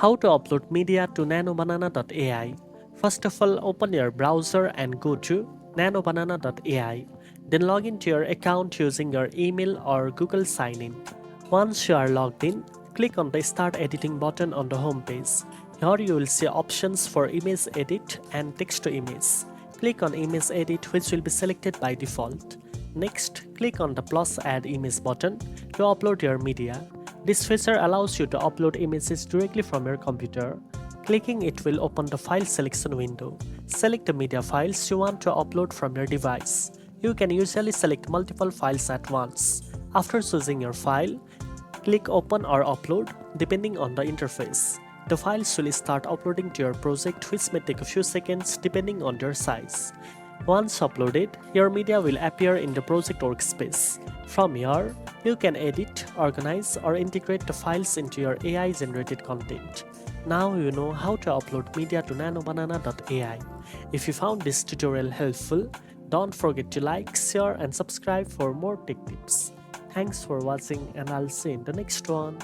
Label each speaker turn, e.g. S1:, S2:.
S1: How to upload media to NanoBanana.ai. First of all, open your browser and go to NanoBanana.ai. Then log into your account using your email or Google sign-in. Once you are logged in, click on the Start Editing button on the home page. Here you will see options for image edit and text to image. Click on image edit, which will be selected by default. Next, click on the plus add image button to upload your media. This feature allows you to upload images directly from your computer. Clicking it will open the file selection window. Select the media files you want to upload from your device. You can usually select multiple files at once. After choosing your file, click open or upload depending on the interface. The files will start uploading to your project, which may take a few seconds depending on their size. Once uploaded, your media will appear in the project workspace. From here, you can edit, organize, or integrate the files into your AI-generated content. Now you know how to upload media to NanoBanana.ai. If you found this tutorial helpful, don't forget to like, share, and subscribe for more tech tips. Thanks for watching, and I'll see you in the next one.